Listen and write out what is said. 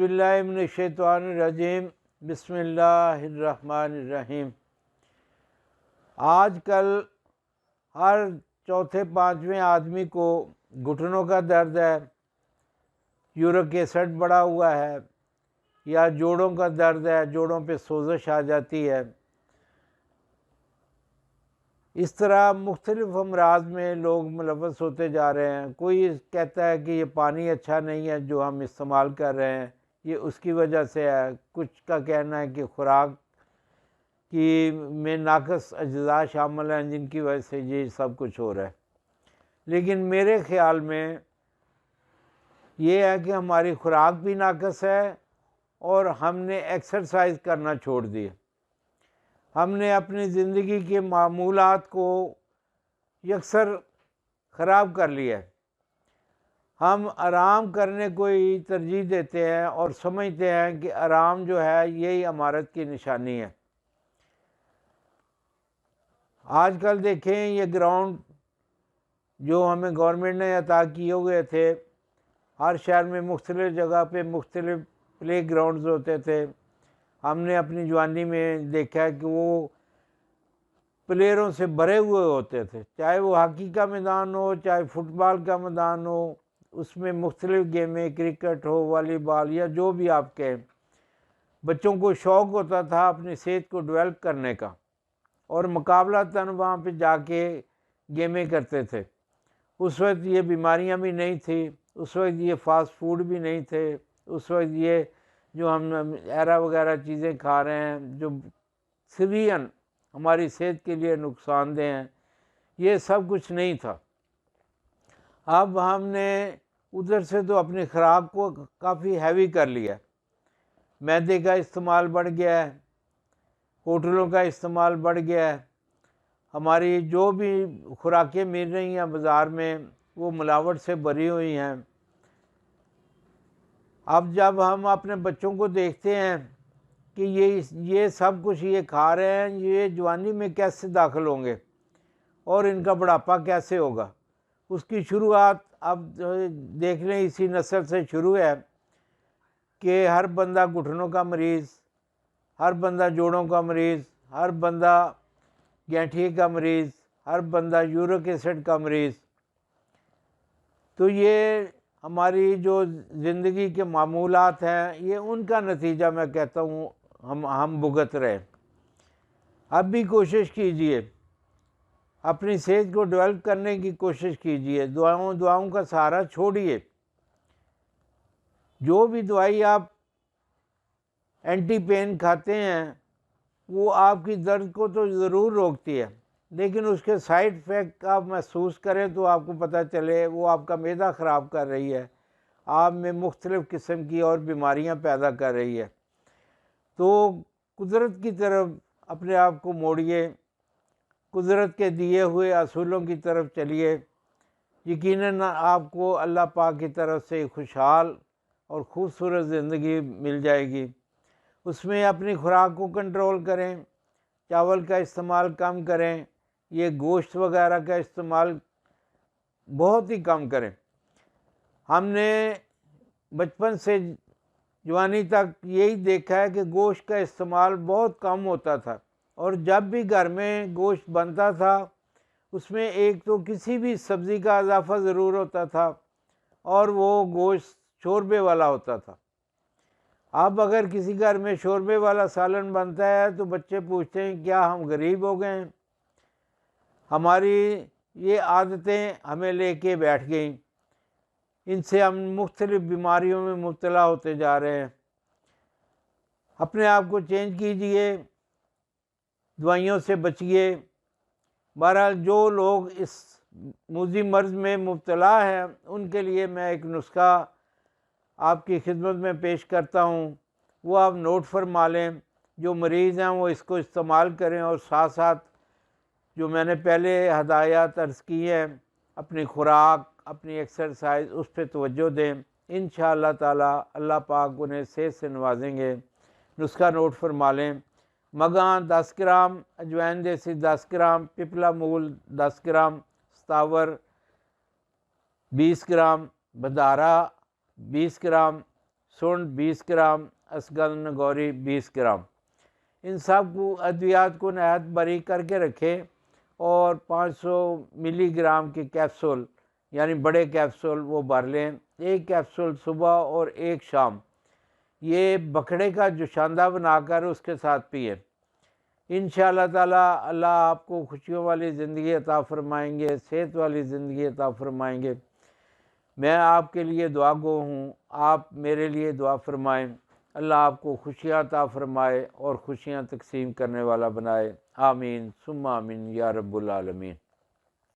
باللہ من الشیطان الرجیم بسم اللہ الرحمن الرحیم۔ آج کل ہر چوتھے پانچویں آدمی کو گھٹنوں کا درد ہے، یورک ایسڈ بڑھا ہوا ہے، یا جوڑوں کا درد ہے، جوڑوں پہ سوزش آ جاتی ہے۔ اس طرح مختلف امراض میں لوگ ملوث ہوتے جا رہے ہیں۔ کوئی کہتا ہے کہ یہ پانی اچھا نہیں ہے جو ہم استعمال کر رہے ہیں، یہ اس کی وجہ سے ہے۔ کچھ کا کہنا ہے کہ خوراک کی میں ناقص اجزاء شامل ہیں جن کی وجہ سے یہ سب کچھ ہو رہا ہے۔ لیکن میرے خیال میں یہ ہے کہ ہماری خوراک بھی ناقص ہے اور ہم نے ایکسرسائز کرنا چھوڑ دی۔ ہم نے اپنی زندگی کے معمولات کو یکسر خراب کر لیا ہے۔ ہم آرام کرنے کو ہی ترجیح دیتے ہیں اور سمجھتے ہیں کہ آرام جو ہے یہی امارت کی نشانی ہے۔ آج کل دیکھیں یہ گراؤنڈ جو ہمیں گورنمنٹ نے عطا کیے ہوئے تھے، ہر شہر میں مختلف جگہ پہ مختلف پلے گراؤنڈز ہوتے تھے۔ ہم نے اپنی جوانی میں دیکھا کہ وہ پلیئروں سے بھرے ہوئے ہوتے تھے، چاہے وہ ہاکی کا میدان ہو، چاہے فٹ بال کا میدان ہو، اس میں مختلف گیمیں، کرکٹ ہو، والی بال، یا جو بھی آپ کہیں۔ بچوں کو شوق ہوتا تھا اپنی صحت کو ڈیولپ کرنے کا، اور مقابلہ تن وہاں پہ جا کے گیمیں کرتے تھے۔ اس وقت یہ بیماریاں بھی نہیں تھیں، اس وقت یہ فاسٹ فوڈ بھی نہیں تھے، اس وقت یہ جو ہم ایرا وغیرہ چیزیں کھا رہے ہیں جو سوین ہماری صحت کے لیے نقصان دہ ہیں، یہ سب کچھ نہیں تھا۔ اب ہم نے ادھر سے تو اپنی خوراک کو کافی ہیوی کر لیا، میدے کا استعمال بڑھ گیا ہے، ہوٹلوں کا استعمال بڑھ گیا ہے، ہماری جو بھی خوراکیں مل رہی ہیں بازار میں وہ ملاوٹ سے بھری ہوئی ہیں۔ اب جب ہم اپنے بچوں کو دیکھتے ہیں کہ یہ سب کچھ یہ کھا رہے ہیں، یہ جوانی میں کیسے داخل ہوں گے اور ان کا بڑھاپا کیسے ہوگا، اس کی شروعات اب دیکھ لیں اسی نسل سے شروع ہے کہ ہر بندہ گھٹنوں کا مریض، ہر بندہ جوڑوں کا مریض، ہر بندہ گینٹھیے کا مریض، ہر بندہ یورک ایسڈ کا مریض۔ تو یہ ہماری جو زندگی کے معمولات ہیں یہ ان کا نتیجہ میں کہتا ہوں ہم بھگت رہے۔ اب بھی کوشش کیجئے، اپنی صحت کو ڈیولپ کرنے کی کوشش کیجئے، دعاؤں کا سہارا چھوڑیے۔ جو بھی دوائی آپ اینٹی پین کھاتے ہیں وہ آپ کی درد کو تو ضرور روکتی ہے، لیکن اس کے سائیڈ افیکٹ آپ محسوس کریں تو آپ کو پتہ چلے وہ آپ کا معدہ خراب کر رہی ہے، آپ میں مختلف قسم کی اور بیماریاں پیدا کر رہی ہے۔ تو قدرت کی طرف اپنے آپ کو موڑیے، قدرت کے دیے ہوئے اصولوں کی طرف چلیے، یقیناً آپ کو اللہ پاک کی طرف سے خوشحال اور خوبصورت زندگی مل جائے گی۔ اس میں اپنی خوراک کو کنٹرول کریں، چاول کا استعمال کم کریں، یہ گوشت وغیرہ کا استعمال بہت ہی کم کریں۔ ہم نے بچپن سے جوانی تک یہی دیکھا ہے کہ گوشت کا استعمال بہت کم ہوتا تھا، اور جب بھی گھر میں گوشت بنتا تھا اس میں ایک تو کسی بھی سبزی کا اضافہ ضرور ہوتا تھا، اور وہ گوشت شوربے والا ہوتا تھا۔ اب اگر کسی گھر میں شوربے والا سالن بنتا ہے تو بچے پوچھتے ہیں کیا ہم غریب ہو گئے ہیں؟ ہماری یہ عادتیں ہمیں لے کے بیٹھ گئیں، ان سے ہم مختلف بیماریوں میں مبتلا ہوتے جا رہے ہیں۔ اپنے آپ کو چینج کیجئے، دوائیوں سے بچیے۔ بہرحال جو لوگ اس موذی مرض میں مبتلا ہیں ان کے لیے میں ایک نسخہ آپ کی خدمت میں پیش کرتا ہوں، وہ آپ نوٹ فرما لیں۔ جو مریض ہیں وہ اس کو استعمال کریں، اور ساتھ ساتھ جو میں نے پہلے ہدایات عرض کی ہیں، اپنی خوراک، اپنی ایکسرسائز، اس پہ توجہ دیں۔ انشاءاللہ تعالی اللہ پاک انہیں صحت سے نوازیں گے۔ نسخہ نوٹ فرما لیں۔ مگاں 10 گرام، اجوائن دیسی 10 گرام، پپلا مول 10 گرام، ستاور 20 گرام، بدارہ 20 گرام، سونڈ 20 گرام، اسگن نگوری 20 گرام۔ ان سب کو ادویات کو نہایت باریک کر کے رکھے اور 500 ملی گرام کے کیپسول یعنی بڑے کیپسول وہ بھر لیں، ایک کیپسول صبح اور ایک شام۔ یہ بکھڑے کا جوشاندہ بنا کر اس کے ساتھ پئیں۔ انشاءاللہ تعالیٰ اللہ آپ کو خوشیوں والی زندگی عطا فرمائیں گے، صحت والی زندگی عطا فرمائیں گے۔ میں آپ کے لیے دعا گو ہوں، آپ میرے لیے دعا فرمائیں۔ اللہ آپ کو خوشیاں عطا فرمائے اور خوشیاں تقسیم کرنے والا بنائے۔ آمین ثم آمین یا رب العالمین۔